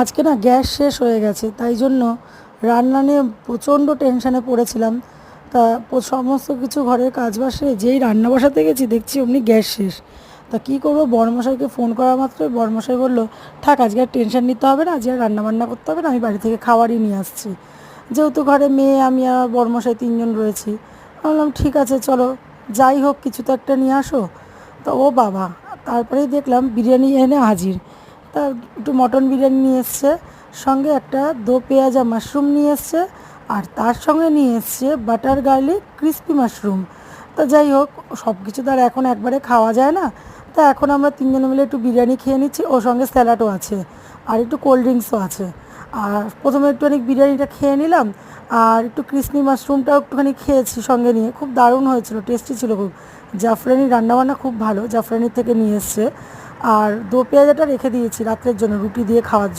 আজকে না গ্যাস শেষ হয়ে গেছে, তাই জন্য রান্না নিয়ে প্রচণ্ড টেনশানে পড়েছিলাম। তা সমস্ত কিছু ঘরের কাজ বাসে যেই রান্না বসাতে গেছি দেখছি অমনি গ্যাস শেষ। তা কী করবো, বড়মশাইকে ফোন করা মাত্রই বড়মশাই বলল, থাক আজকে আর টেনশন নিতে হবে না, আজকে আর রান্নাবান্না করতে হবে না, আমি বাড়ি থেকে খাবারই নিয়ে আসছি। যেহেতু ঘরে মেয়ে, আমি আর বড়মশাই তিনজন রয়েছি, আমি বললাম ঠিক আছে চলো, যাই হোক কিছু তো একটা নিয়ে আসো। তা ও বাবা, তারপরেই দেখলাম বিরিয়ানি এনে হাজির। তা একটু মটন বিরিয়ানি নিয়ে এসছে, সঙ্গে একটা দো পেঁয়াজা মাশরুম নিয়ে এসছে, আর তার সঙ্গে নিয়ে এসছে বাটার গার্লিক ক্রিস্পি মাশরুম। তা যাই হোক, সব কিছু তো আর এখন একবারে খাওয়া যায় না। তা এখন আমরা তিনজনে মিলে একটু বিরিয়ানি খেয়ে নিচ্ছি, ওর সঙ্গে স্যালাডও আছে, আর একটু কোল্ড ড্রিঙ্কসও আছে। আর প্রথমে একটুখানি বিরিয়ানিটা খেয়ে নিলাম, আর একটু ক্রিসপি মাশরুমটাও একটুখানি খেয়েছি সঙ্গে নিয়ে, খুব দারুণ হয়েছিল, টেস্টি ছিল খুব। জাফরানি রান্নাবান্না খুব ভালো, জাফরানির থেকে নিয়ে এসছে। আর দো পেঁয়াজাটা রেখে দিয়েছি রাত্রের জন্য, রুটি দিয়ে খাওয়ার জন্য।